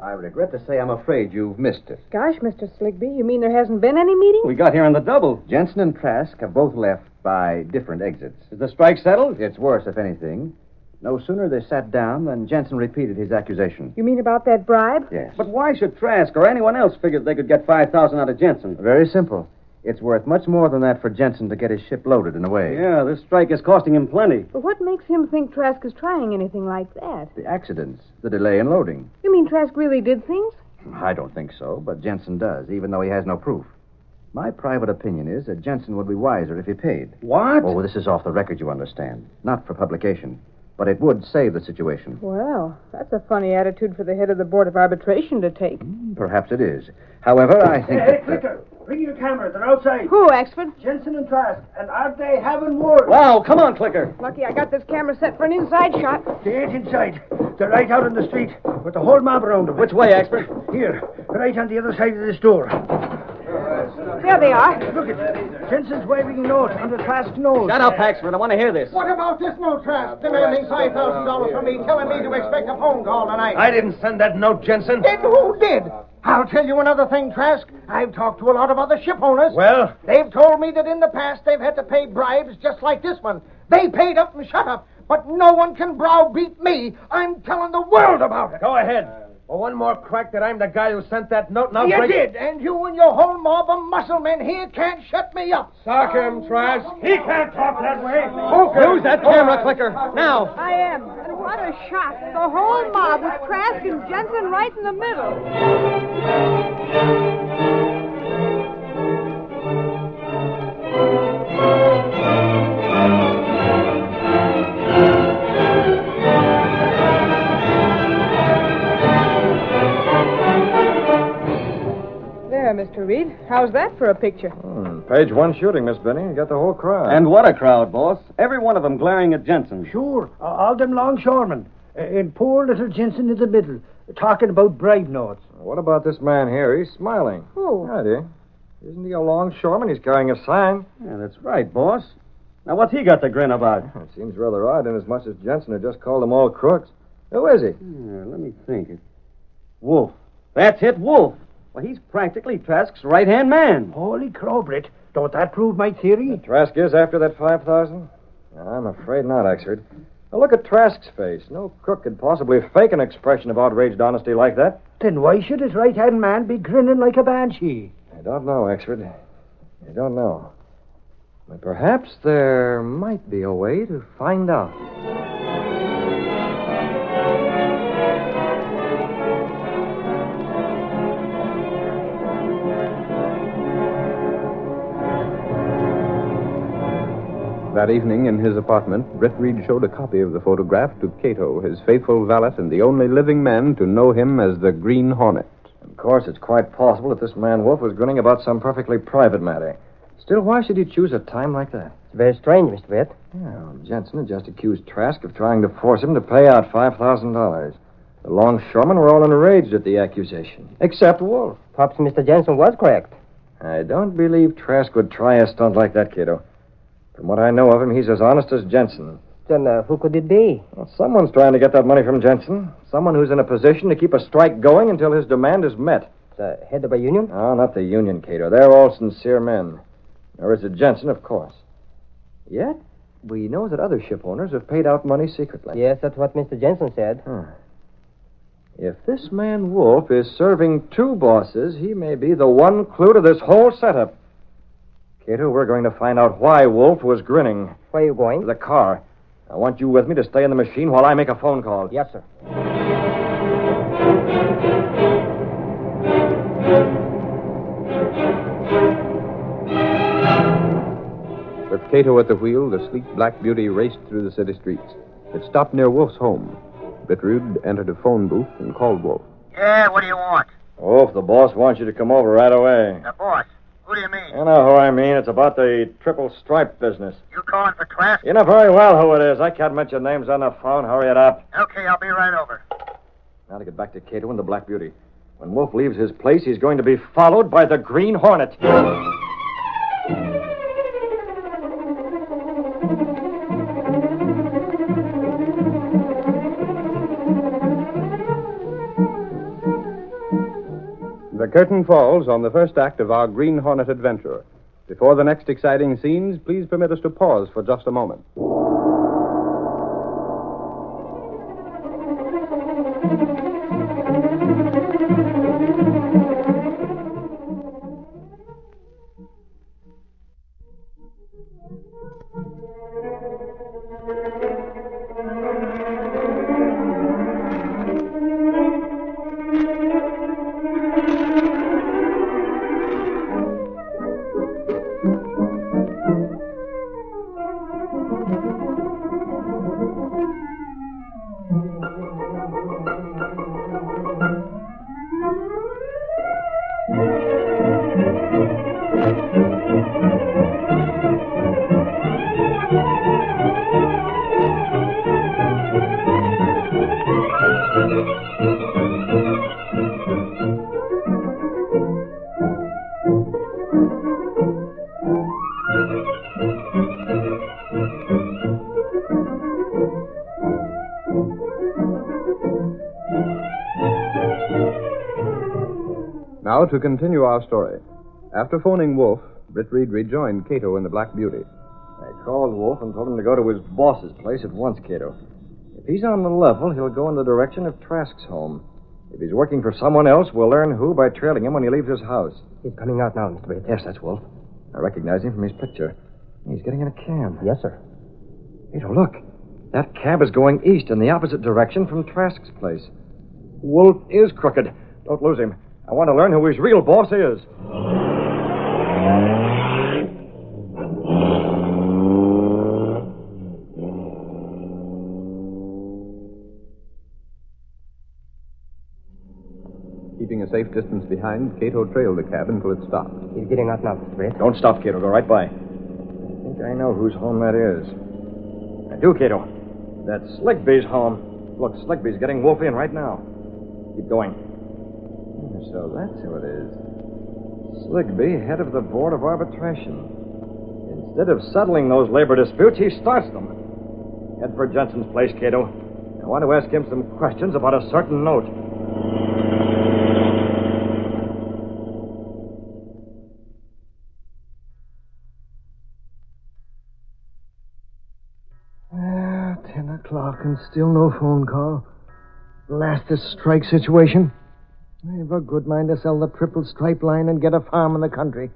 I regret to say I'm afraid you've missed it. Gosh, Mr. Sligby, you mean there hasn't been any meeting? We got here on the double. Jensen and Trask have both left by different exits. Is the strike settled? It's worse, if anything. No sooner they sat down than Jensen repeated his accusation. You mean about that bribe? Yes. But why should Trask or anyone else figure they could get $5,000 out of Jensen? Very simple. It's worth much more than that for Jensen to get his ship loaded in a way. Yeah, this strike is costing him plenty. But what makes him think Trask is trying anything like that? The accidents, the delay in loading. You mean Trask really did things? I don't think so, but Jensen does, even though he has no proof. My private opinion is that Jensen would be wiser if he paid. What? Oh, this is off the record, you understand. Not for publication. But it would save the situation. Well, that's a funny attitude for the head of the Board of Arbitration to take. Perhaps it is. However, I think... Hey, Clicker, bring your camera. They're outside. Who, Axford? Jensen and Trask. And aren't they having war? Wow, come on, Clicker. Lucky I got this camera set for an inside shot. They ain't inside. They're right out in the street with the whole mob around them. Which way, Axford? Here, right on the other side of this door. There they are. Look at Jensen's waving a note under Trask's nose. Shut up, Axford. I want to hear this. What about this note, Trask? Demanding $5,000 from me, telling me to expect a phone call tonight. I didn't send that note, Jensen. Then who did? I'll tell you another thing, Trask. I've talked to a lot of other ship owners. Well? They've told me that in the past they've had to pay bribes just like this one. They paid up and shut up. But no one can browbeat me. I'm telling the world about it. Go ahead. Well, one more crack that I'm the guy who sent that note, and I'll You break... did, and you and your whole mob of muscle men here can't shut me up. Sock him, Trask. He can't talk that way. Use that camera, Clicker. Now. I am. And what a shot. The whole mob with Trask and Jensen right in the middle. There, Mr. Reed. How's How's that for a picture? Page one shooting, Miss Benny. You got the whole crowd. And what a crowd, boss. Every one of them glaring at Jensen. Sure, all them longshoremen. And poor little Jensen in the middle, talking about bribe notes. What about this man here? He's smiling. Who? Yeah, dear. Isn't he a longshoreman? He's carrying a sign. Yeah, that's right, boss. Now, what's he got to grin about? It seems rather odd, inasmuch as Jensen had just called them all crooks. Who is he? Let me think. Wolf. That's it, Wolf. Well, he's practically Trask's right-hand man. Holy crow, Britt. Don't that prove my theory? Trask is after that 5,000? I'm afraid not, Exford. Now, look at Trask's face. No crook could possibly fake an expression of outraged honesty like that. Then why should his right-hand man be grinning like a banshee? I don't know, Exford. I don't know. But perhaps there might be a way to find out. That evening in his apartment, Britt Reed showed a copy of the photograph to Cato, his faithful valet and the only living man to know him as the Green Hornet. Of course, it's quite possible that this man Wolf was grinning about some perfectly private matter. Still, why should he choose a time like that? It's very strange, Mr. Britt. Well, Jensen had just accused Trask of trying to force him to pay out $5,000. The longshoremen were all enraged at the accusation, except Wolf. Perhaps Mr. Jensen was correct. I don't believe Trask would try a stunt like that, Cato. From what I know of him, he's as honest as Jensen. Then who could it be? Well, someone's trying to get that money from Jensen. Someone who's in a position to keep a strike going until his demand is met. The head of a union? No, not the union, Cato. They're all sincere men. Nor is it Jensen, of course. Yet, we know that other ship owners have paid out money secretly. Yes, that's what Mr. Jensen said. If this man Wolf is serving two bosses, he may be the one clue to this whole setup. Cato, we're going to find out why Wolf was grinning. Where are you going? To the car. I want you with me to stay in the machine while I make a phone call. Yes, sir. With Cato at the wheel, the sleek black beauty raced through the city streets. It stopped near Wolf's home. Bitrude entered a phone booth and called Wolf. Yeah, what do you want? Wolf, the boss wants you to come over right away. The boss? Who do you mean? You know who I mean. It's about the triple stripe business. You calling for Trask? You know very well who it is. I can't mention names on the phone. Hurry it up. Okay, I'll be right over. Now to get back to Cato and the Black Beauty. When Wolf leaves his place, he's going to be followed by the Green Hornet. The curtain falls on the first act of our Green Hornet adventure. Before the next exciting scenes, please permit us to pause for just a moment. Now to continue our story. After phoning Wolf, Britt Reed rejoined Cato and the Black Beauty. I called Wolf and told him to go to his boss's place at once, Cato. If he's on the level, he'll go in the direction of Trask's home. If he's working for someone else, we'll learn who by trailing him when he leaves his house. He's coming out now, Mr. Britt. Yes, that's Wolf. I recognize him from his picture. He's getting in a cab. Yes, sir. Cato, look. That cab is going east in the opposite direction from Trask's place. Wolf is crooked. Don't lose him. I want to learn who his real boss is. Keeping a safe safe distance behind, Cato trailed the cab until it stopped. He's getting out now, Mr. Bates. Don't stop, Cato. Go right by. I think I know whose home that is. I do, Cato. That's Sligby's home. Look, Sligby's getting Wolfie in right now. Keep going. So that's who it is. Sligby, head of the Board of Arbitration. Instead of settling those labor disputes, he starts them. Head for Jensen's place, Cato. I want to ask him some questions about a certain note. Ah, 10 o'clock and still no phone call. Last this strike situation. I have a good mind to sell the triple stripe line and get a farm in the country.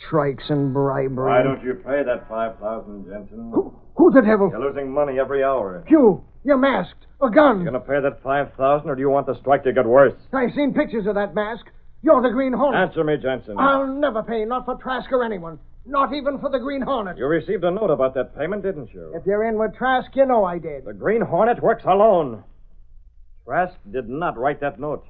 Strikes and bribery. Why don't you pay that $5,000, Jensen? Who the devil? You're losing money every hour. You. You're masked. A gun. You gonna pay that $5,000, or do you want the strike to get worse? I've seen pictures of that mask. You're the Green Hornet. Answer me, Jensen. I'll never pay, not for Trask or anyone. Not even for the Green Hornet. You received a note about that payment, didn't you? If you're in with Trask, you know I did. The Green Hornet works alone. Trask did not write that note.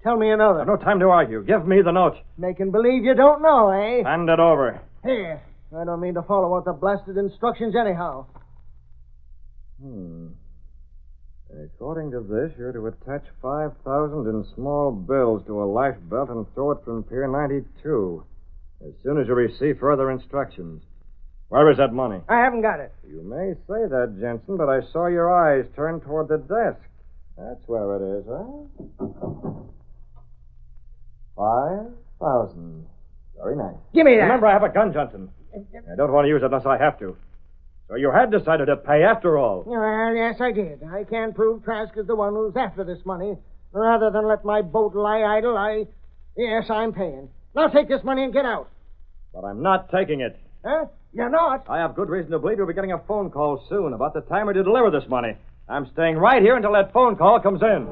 Tell me another. I've no time to argue. Give me the note. Making believe you don't know, eh? Hand it over. Here. I don't mean to follow out the blasted instructions anyhow. According to this, you're to attach 5,000 in small bills to a life belt and throw it from Pier 92 as soon as you receive further instructions. Where is that money? I haven't got it. You may say that, Jensen, but I saw your eyes turn toward the desk. That's where it is, huh? 5,000. Very nice. Give me that. Remember, I have a gun, Jensen. I don't want to use it unless I have to. So you had decided to pay after all. Well, yes, I did. I can't prove Trask is the one who's after this money. Rather than let my boat lie idle, Yes, I'm paying. Now take this money and get out. But I'm not taking it. Huh? You're not? I have good reason to believe you'll be getting a phone call soon about the time to deliver this money. I'm staying right here until that phone call comes in.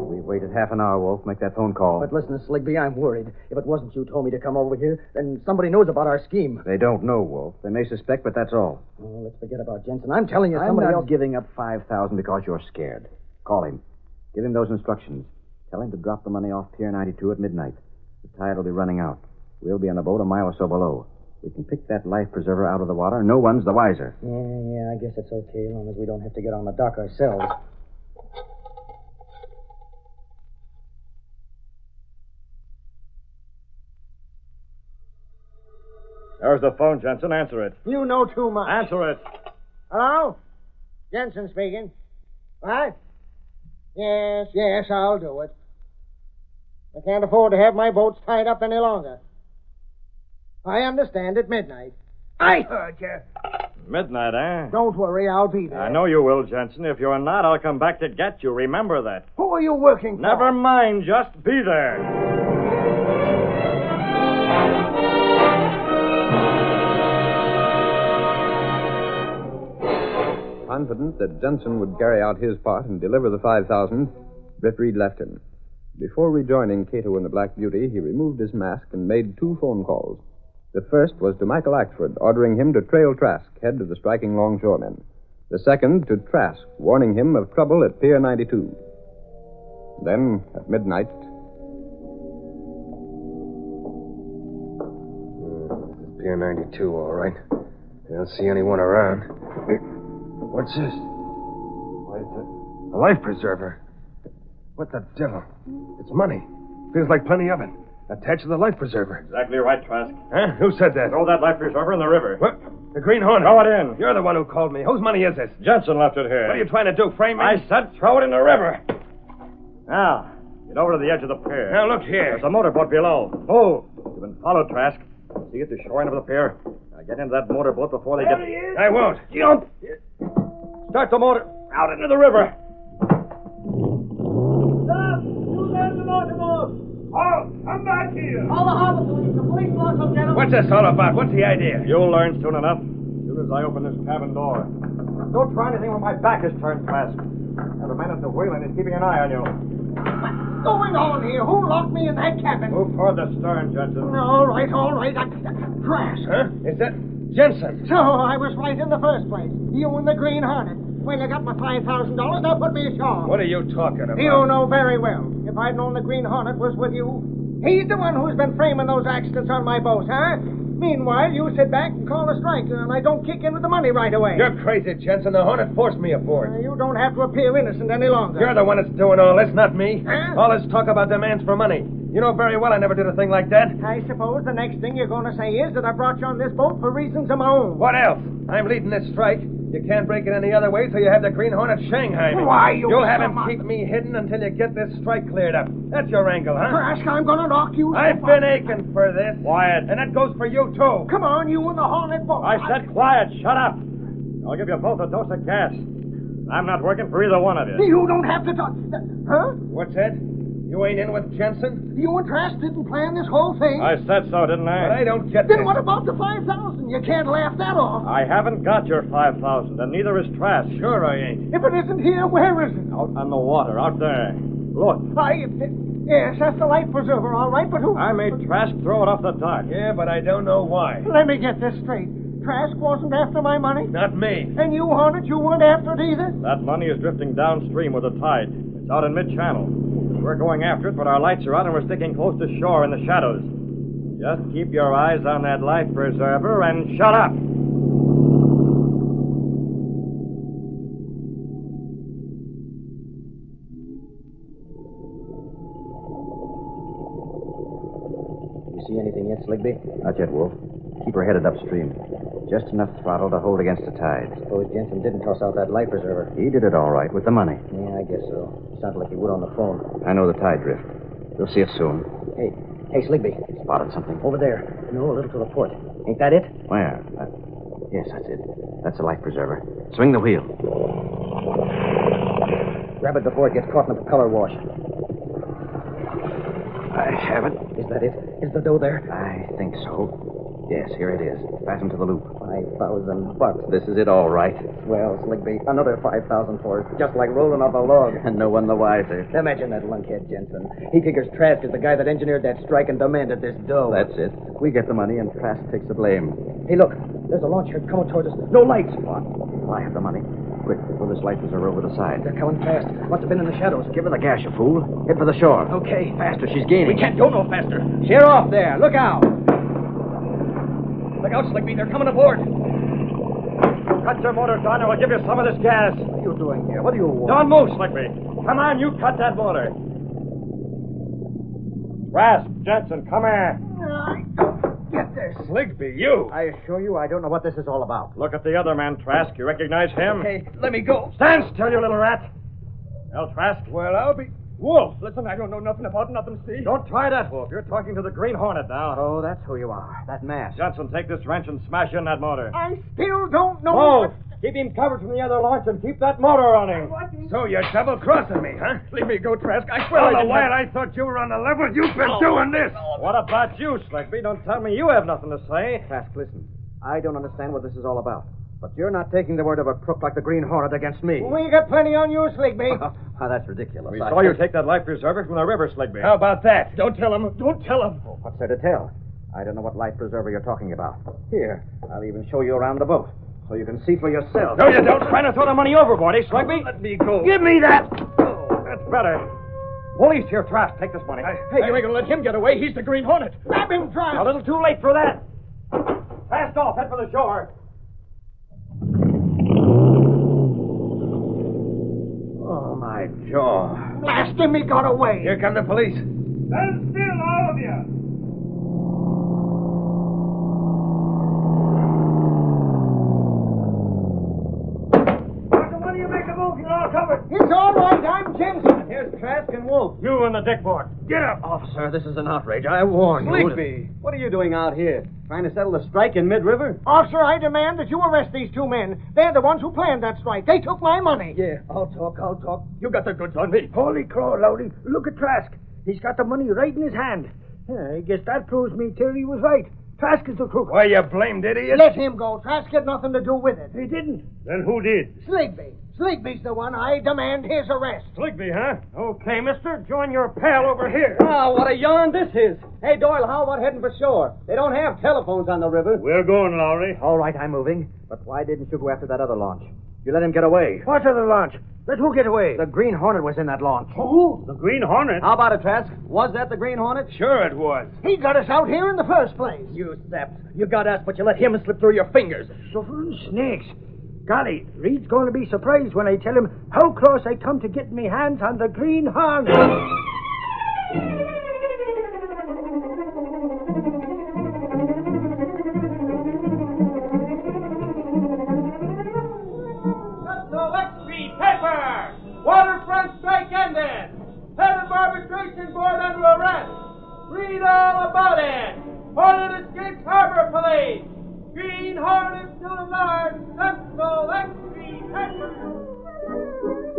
We waited half an hour, Wolf. Make that phone call. But listen, Sligby, I'm worried. If it wasn't you told me to come over here, then somebody knows about our scheme. They don't know, Wolf. They may suspect, but that's all. Oh, let's forget about Jensen. I'm telling you, I'm somebody not else... giving up 5,000 because you're scared. Call him. Give him those instructions. Tell him to drop the money off Pier 92 at midnight. The tide will be running out. We'll be on the boat a mile or so below. We can pick that life preserver out of the water. No one's the wiser. Yeah, I guess it's okay, as long as we don't have to get on the dock ourselves. There's the phone, Jensen. Answer it. You know too much. Answer it. Hello? Jensen speaking. What? Yes, I'll do it. I can't afford to have my boats tied up any longer. I understand at midnight. I heard you. Midnight, eh? Don't worry, I'll be there. I know you will, Jensen. If you're not, I'll come back to get you. Remember that. Who are you working for? Never mind. Just be there. Confident that Jensen would carry out his part and deliver the 5,000, Britt Reed left him. Before rejoining Cato and the Black Beauty, he removed his mask and made 2 phone calls. The first was to Michael Axford, ordering him to trail Trask, head of the striking longshoremen. The second to Trask, warning him of trouble at Pier 92. Then, at midnight... Pier 92, all right. I don't see anyone around. What's this? Why, it's a life preserver. What the devil? It's money. Feels like plenty of it. Attached to the life preserver. Exactly right, Trask. Huh? Who said that? Throw that life preserver in the river. What? The Green Hornet. Throw it in. You're the one who called me. Whose money is this? Jensen left it here. What are you trying to do, frame me? I said throw it in the river. Now, get over to the edge of the pier. Now, look here. There's a motorboat below. Move. You've been followed, Trask. See at the shore end of the pier. Now get into that motorboat before they get... He is. I won't. Jump. Start the motor out into the river. Stop! You down the motorboat! Halt! Come back here! Call the harbor police. The police wants them, gentlemen. What's this all about? What's the idea? You'll learn soon enough. As soon as I open this cabin door. Don't try anything when my back is turned, Trask. Have a man at the wheel and he's keeping an eye on you. What's going on here? Who locked me in that cabin? Move toward the stern, Jensen. All right. Trask. Huh? Is that Jensen? So I was right in the first place. You and the Green Hornet. Well, you got my $5,000. Now put me ashore. What are you talking about? You know very well. If I'd known the Green Hornet was with you, he's the one who's been framing those accidents on my boat, huh? Meanwhile, you sit back and call a strike, and I don't kick in with the money right away. You're crazy, Jensen. The Hornet forced me aboard. You don't have to appear innocent any longer. You're the one that's doing all this, not me. Huh? All this talk about demands for money. You know very well I never did a thing like that. I suppose the next thing you're going to say is that I brought you on this boat for reasons of my own. What else? I'm leading this strike. You can't break it any other way, so you have the Green Hornet Shanghai me. Why, You'll have him keep me hidden until you get this strike cleared up. That's your angle, huh? Trask, I'm going to knock you. I've been aching for this. Quiet. And that goes for you, too. Come on, you and the Hornet boat. I said quiet. Shut up. I'll give you both a dose of gas. I'm not working for either one of you. You don't have to talk. Huh? What's that? You ain't in with Jensen? You and Trask didn't plan this whole thing. I said so, didn't I? But I don't get Then this. what about the 5,000? You can't laugh that off. I haven't got your 5,000, and neither is Trask. Sure I ain't. If it isn't here, where is it? Out on the water, out there. Look. Yes, that's the life preserver, all right, but who... I made Trask throw it off the dock. Yeah, but I don't know why. Let me get this straight. Trask wasn't after my money? Not me. And you, Hornet, you weren't after it either? That money is drifting downstream with the tide. It's out in mid-channel. We're going after it, but our lights are out and we're sticking close to shore in the shadows. Just keep your eyes on that life preserver and shut up. You see anything yet, Sligby? Not yet, Wolf. Keep her headed upstream. Just enough throttle to hold against the tide. Suppose Jensen didn't toss out that life preserver. He did it all right with the money. Yeah, I guess so. Sounded like he would on the phone. I know the tide drift. You'll see it soon. Hey, Sligby. Spotted something. Over there. No, a little to the port. Ain't that it? Where? Yes, that's it. That's the life preserver. Swing the wheel. Grab it before it gets caught in the propeller wash. I have it. Is that it? Is the dough there? I think so. Yes, here it is. Fastened to the loop. $5,000. This is it, all right. Well, Sligby, another 5,000 for us. Just like rolling off a log. And no one the wiser. Imagine that lunkhead Jensen. He figures Trask is the guy that engineered that strike and demanded this dough. That's it. We get the money and Trask takes the blame. Hey, look. There's a launch here coming towards us. No lights. What? Well, I have the money. Quick, pull this life preserver over the side. They're coming fast. Must have been in the shadows. Give her the gas, you fool. Head for the shore. Okay. Faster, she's gaining. We can't go no faster. Sheer off there. Look out. Look out, Sligby. They're coming aboard. You cut your motor, Don, and we'll give you some of this gas. What are you doing here? What do you want? Don't move, Sligby. Come on, you cut that motor. Trask, Jensen, come here. Get this. Sligby, you. I assure you, I don't know what this is all about. Look at the other man, Trask. You recognize him? Okay, let me go. Stand still, you little rat. Well, Trask. Well, I'll be... Wolf, listen, I don't know nothing about nothing, see? Don't try that, Wolf. You're talking to the Green Hornet now. Oh, that's who you are. That mask. Jensen, take this wrench and smash in that motor. I still don't know. Move! Keep him covered from the other launch and keep that motor running. So you're double-crossing me, huh? Leave me go, Trask. I swear All I the didn't while I thought you were on the level, you've been doing this. What about you, Sligby? Don't tell me you have nothing to say. Trask, listen. I don't understand what this is all about. But you're not taking the word of a crook like the Green Hornet against me. We got plenty on you, Sligby. That's ridiculous. We saw you take that life preserver from the river, Sligby. How about that? Don't tell him. Don't tell him. What's there to tell? I don't know what life preserver you're talking about. Here, I'll even show you around the boat, so you can see for yourself. No, you don't. Trying to throw the money overboard, eh, Sligby? Let me go. Give me that. That's better. Police here, Trask. Take this money. Hey, you ain't gonna let him get away. He's the Green Hornet. Grab him, Trask. A little too late for that. Fast off. Head for the shore. Oh, my jaw. Blast him, he got away. Here come the police. Stand still, all of you. It's all right. I'm Jensen. Here's Trask and Wolf. You and the dick board. Get up. Officer, this is an outrage. I warn you. Sligby, what are you doing out here? Trying to settle the strike in mid-river? Officer, I demand that you arrest these two men. They're the ones who planned that strike. They took my money. Yeah, I'll talk. You got the goods on me. Holy crow, Lowdy. Look at Trask. He's got the money right in his hand. Yeah, I guess that proves me Terry was right. Trask is the crook. Why, you blamed idiot. Let him go. Trask had nothing to do with it. He didn't. Then who did? Sligby. Sligby's the one. I demand his arrest. Sligby, huh? Okay, mister. Join your pal over here. Oh, what a yarn this is. Hey, Doyle, how about heading for shore? They don't have telephones on the river. We're going, Lowry. All right, I'm moving. But why didn't you go after that other launch? You let him get away. What other launch? Let who get away? The Green Hornet was in that launch. Who? The Green Hornet? How about it, Trask? Was that the Green Hornet? Sure it was. He got us out here in the first place. You sapped. You got us, but you let him slip through your fingers. Suffering snakes. Golly, Reed's going to be surprised when I tell him how close I come to getting me hands on the Green Hornet. Paper! Waterfront strike ended! Head of arbitration board under arrest! Read all about it! Hornet escapes harbor police! Green Hornet still alive! Central Extreme Paper!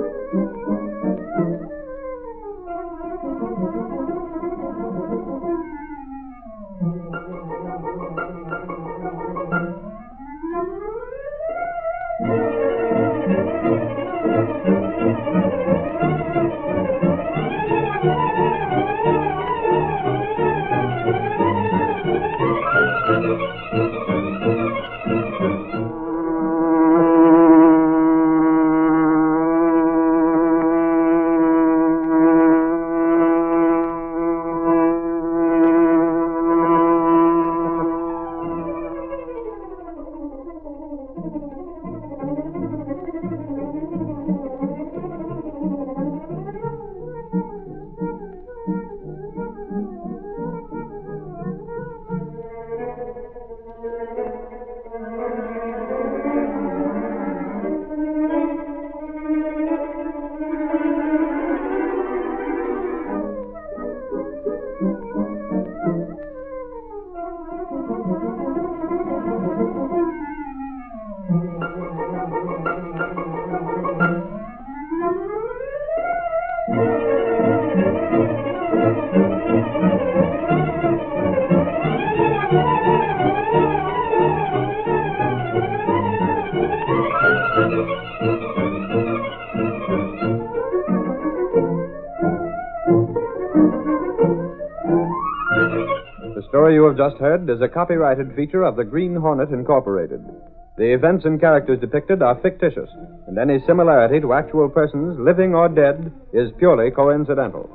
The story you have just heard is a copyrighted feature of the Green Hornet Incorporated. The events and characters depicted are fictitious, and any similarity to actual persons, living or dead, is purely coincidental.